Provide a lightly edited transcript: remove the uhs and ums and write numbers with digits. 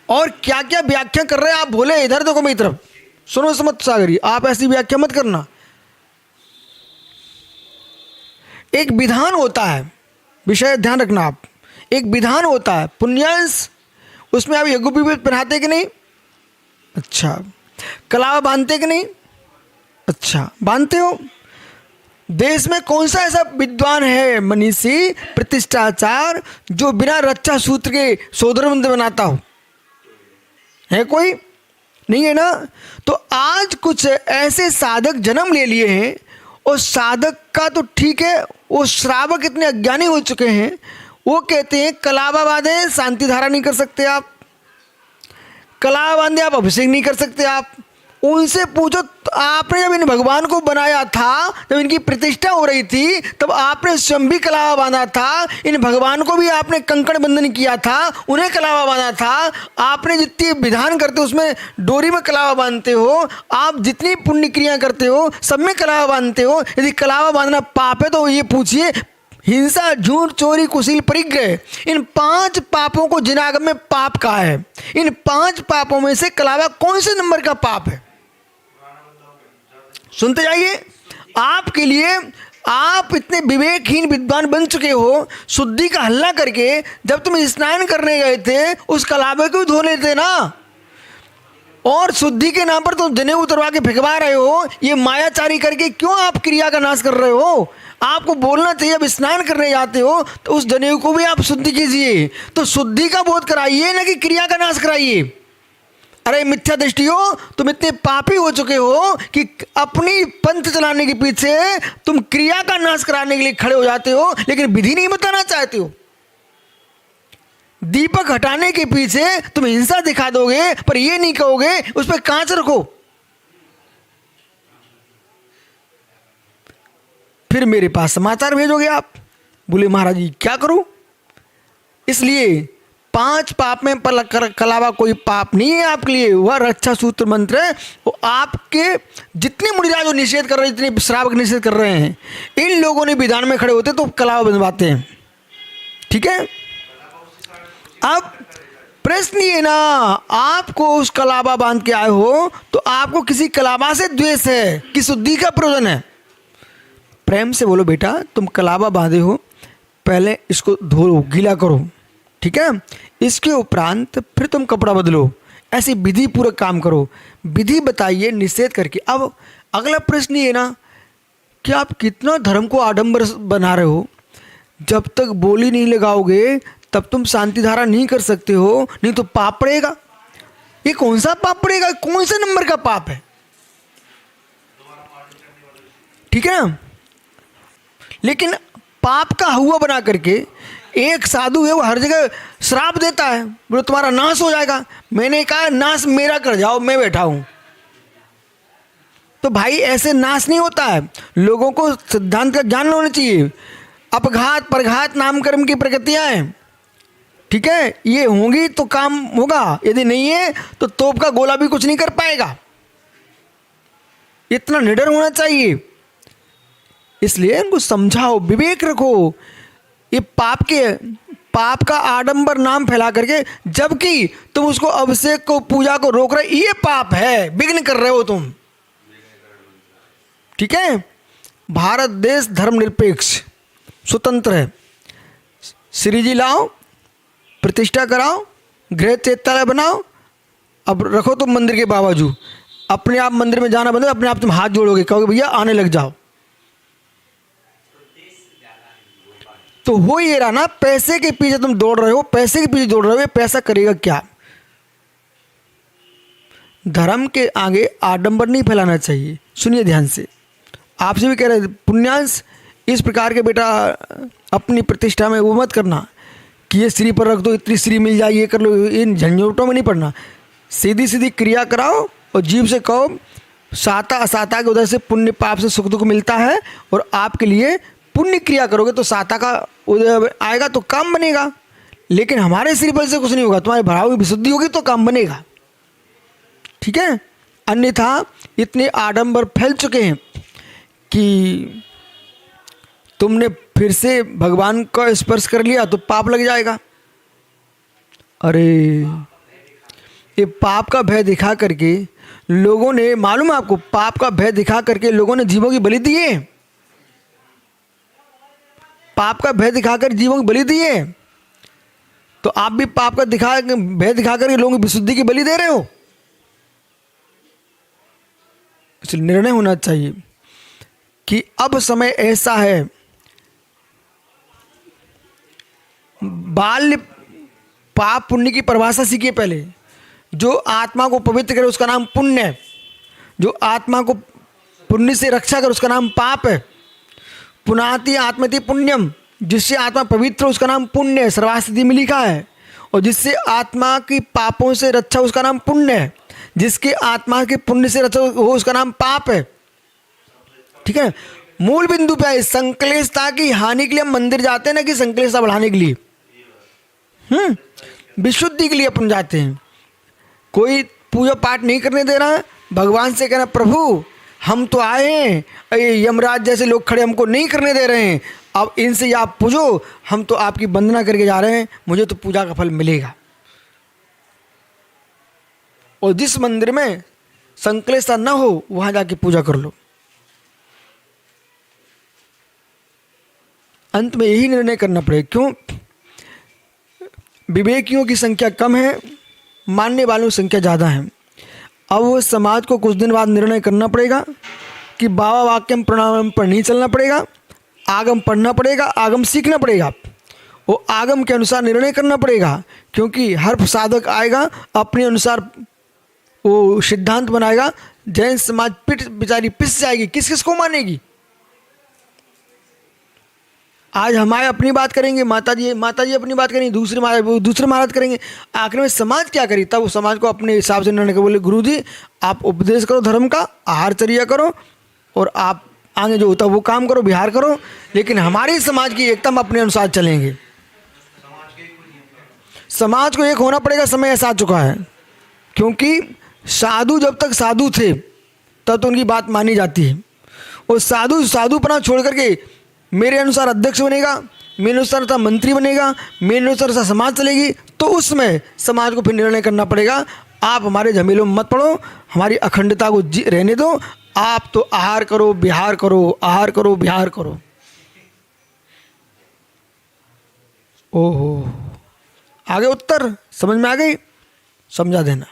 और क्या क्या व्याख्या कर रहे हैं आप बोले। इधर देखो मेरी तरफ, सुनो समत सागरी, आप ऐसी व्याख्या मत करना। एक विधान होता है, विषय ध्यान रखना आप, एक विधान होता है पुण्यांश, उसमें आप यज्ञोपवीत पहनाते कि नहीं? अच्छा। कलावा बांधते कि नहीं? अच्छा, बांधते हो। देश में कौन सा ऐसा विद्वान है मनीषी प्रतिष्ठाचार जो बिना रक्षा सूत्र के सोदर मंत्र बनाता हो? है कोई? नहीं है ना। तो आज कुछ ऐसे साधक जन्म ले लिए हैं, और साधक का तो ठीक है, वो श्रावक इतने अज्ञानी हो चुके हैं, वो कहते हैं कलावा बांधे शांति धारा नहीं कर सकते आप, कलावा बांधे आप अभिषेक नहीं कर सकते आप। उनसे पूछो, आपने जब इन भगवान को बनाया था, जब इनकी प्रतिष्ठा हो रही थी, तब आपने स्वयं भी कलावा बांधा था, इन भगवान को भी आपने कंकण बंधन किया था, उन्हें कलावा बांधा था। आपने जितनी विधान करते हो उसमें डोरी में कलावा बांधते हो, आप जितनी पुण्य क्रिया करते हो सब में कलावा बांधते हो। यदि कलावा बांधना पाप है तो ये पूछिए, हिंसा, झूठ, चोरी, कुशील, परिग्रह, इन 5 पापों को जिनागम में पाप कहा है। इन 5 पापों में से कलावा कौन से नंबर का पाप है? सुनते जाइए। आपके लिए, आप इतने विवेकहीन विद्वान बन चुके हो, शुद्धि का हल्ला करके जब तुम स्नान करने गए थे उस कलावे को धो लेते ना, और शुद्धि के नाम पर तुम जनेऊ उतरवा के फेंकवा रहे हो। ये मायाचारी करके क्यों आप क्रिया का नाश कर रहे हो? आपको बोलना चाहिए, अब स्नान करने जाते हो तो उस जनेऊ को भी आप शुद्धि कीजिए। तो शुद्धि का बोध कराइए, ना कि क्रिया का नाश कराइए। अरे मिथ्या दृष्टि हो, तुम इतने पापी हो चुके हो कि अपनी पंथ चलाने के पीछे तुम क्रिया का नाश कराने के लिए खड़े हो जाते हो, लेकिन विधि नहीं बताना चाहते हो। दीपक हटाने के पीछे तुम हिंसा दिखा दोगे, पर ये नहीं कहोगे उस पर कांच रखो। फिर मेरे पास समाचार भेजोगे आप, बोले महाराज जी क्या करूं? इसलिए 5 पाप में कलावा कोई पाप नहीं है आपके लिए, वह रक्षा सूत्र मंत्र है। वो आपके जितने मुनिराज जो निषेध कर रहे हैं, जितने श्रावक निषेध कर रहे हैं, इन लोगों ने विधान में खड़े होते तो कलावा बनवाते हैं। ठीक है। अब प्रश्न ये ना, आपको उस कलावा बांध के आए हो तो आपको किसी कलावा से द्वेष है कि शुद्धि का प्रयोजन है? प्रेम से बोलो बेटा, तुम कलावा बांधे हो, पहले इसको धो लो, गीला करो, ठीक है, इसके उपरांत फिर तुम कपड़ा बदलो। ऐसी विधि पूर्वक काम करो, विधि बताइए निषेध करके। अब अगला प्रश्न ये ना कि आप कितना धर्म को आडंबर बना रहे हो। जब तक बोली नहीं लगाओगे तब तुम शांति धारा नहीं कर सकते हो, नहीं तो पाप पड़ेगा। ये कौन सा पाप पड़ेगा? कौन से नंबर का पाप है? ठीक है ना। लेकिन पाप का हुआ बना करके एक साधु है, वो हर जगह श्राप देता है, बोले तुम्हारा नाश हो जाएगा। मैंने कहा नाश मेरा कर जाओ, मैं बैठा हूं। तो भाई ऐसे नाश नहीं होता है। लोगों को सिद्धांत का ज्ञान होना चाहिए। अपघात परघात नामकर्म की प्रकृतियां हैं, ठीक है, ये होंगी तो काम होगा, यदि नहीं है तो तोप का गोला भी कुछ नहीं कर पाएगा। इतना निडर होना चाहिए। इसलिए इनको समझाओ, विवेक रखो। ये पाप का आडंबर नाम फैला करके, जबकि तुम उसको अभिषेक को पूजा को रोक रहे, ये पाप है, विघ्न कर रहे हो तुम। ठीक है। भारत देश धर्मनिरपेक्ष स्वतंत्र है। श्री जी लाओ, प्रतिष्ठा कराओ, गृह चैत्यालय बनाओ, अब रखो तुम मंदिर के बावजूद। अपने आप मंदिर में जाना बंद, अपने आप तुम हाथ जोड़ोगे, कहोगे भैया आने लग जाओ। तो हो ये रहा ना, पैसे के पीछे तुम दौड़ रहे हो, पैसे के पीछे दौड़ रहे हो, पैसा करेगा क्या? धर्म के आगे आडंबर नहीं फैलाना चाहिए। सुनिए ध्यान से, आपसे भी कह रहे पुण्यांश, इस प्रकार के बेटा अपनी प्रतिष्ठा में वो मत करना कि ये श्री पर रख दो, इतनी श्री मिल जाए, ये कर लो, इन झंझोटों में नहीं पड़ना। सीधी सीधी क्रिया कराओ और जीव से कहो साता असाता के उधर से पुण्य पाप से सुख दुख मिलता है, और आपके लिए पुण्य क्रिया करोगे तो साता का उदय आएगा तो काम बनेगा। लेकिन हमारे श्री बल से कुछ नहीं होगा, तुम्हारे भाव की विशुद्धि होगी तो काम बनेगा। ठीक है। अन्यथा इतने आडंबर फैल चुके हैं कि तुमने फिर से भगवान का स्पर्श कर लिया तो पाप लग जाएगा। अरे ये पाप का भय दिखा करके लोगों ने, मालूम है आपको, पाप का भय दिखा करके लोगों ने जीवों की बलि दिए। पाप का भय दिखाकर जीवों की बलि दिए। तो आप भी पाप का भय दिखा करके लोगों की विशुद्धि की बलि दे रहे हो। इसलिए निर्णय होना चाहिए कि अब समय ऐसा है, बाल्य पाप पुण्य की परिभाषा सीखिए पहले। जो आत्मा को पवित्र करे उसका नाम पुण्य है, जो आत्मा को पुण्य से रक्षा करे उसका नाम पाप है। पुनाति आत्मति पुण्यम, जिससे आत्मा पवित्र उसका नाम पुण्य है, सर्वास्थिति में लिखा है। और जिससे आत्मा की पापों से रक्षा उसका नाम पुण्य है। जिसके आत्मा के पुण्य से रक्षा हो उसका नाम पाप है। ठीक है, मूल बिंदु पे है। संक्लेशता की हानि के लिए हम मंदिर जाते हैं ना, कि संक्लेशता बढ़ाने के लिए, विशुद्धि के लिए अपन जाते हैं। कोई पूजा पाठ नहीं करने दे रहा है, भगवान से कहना प्रभु हम तो आए हैं, यमराज जैसे लोग खड़े हमको नहीं करने दे रहे हैं, अब इनसे आप पूजो, हम तो आपकी वंदना करके जा रहे हैं, मुझे तो पूजा का फल मिलेगा। और जिस मंदिर में संक्लेशता न हो वहां जाके पूजा कर लो। अंत में यही निर्णय करना पड़ेगा। क्यों? विवेकियों की संख्या कम है, मानने वालों की संख्या ज़्यादा है। अब वो समाज को कुछ दिन बाद निर्णय करना पड़ेगा कि बाबा वाक्यम प्रणाम पर नहीं चलना पड़ेगा, आगम पढ़ना पड़ेगा, आगम सीखना पड़ेगा, वो आगम के अनुसार निर्णय करना पड़ेगा। क्योंकि हर साधक आएगा अपने अनुसार वो सिद्धांत बनाएगा। जैन समाज बेचारी पिस जाएगी, किस किस को मानेगी? आज हमारे अपनी बात करेंगे, माता जी अपनी बात करेंगे, दूसरे महाराज करेंगे, आखिर में समाज क्या करेगी? तब वो समाज को अपने हिसाब से निर्णय कर बोले गुरु जी आप उपदेश करो धर्म का, आहारचर्या करो और आप आगे जो होता है वो काम करो, विहार करो, लेकिन हमारे समाज की एकता हम अपने अनुसार चलेंगे। समाज को एक होना पड़ेगा, समय ऐसा आ चुका है। क्योंकि साधु जब तक साधु थे तब तो उनकी बात मानी जाती है। और साधुपना छोड़ करके मेरे अनुसार अध्यक्ष बनेगा, मेरे अनुसार मंत्री बनेगा, मेरे अनुसार समाज चलेगी, तो उसमें समाज को फिर निर्णय करना पड़ेगा आप हमारे झमेलों में मत पड़ो, हमारी अखंडता को रहने दो, आप तो आहार करो विहार करो, आहार करो विहार करो। ओहो, आगे उत्तर समझ में आ गई? समझा देना।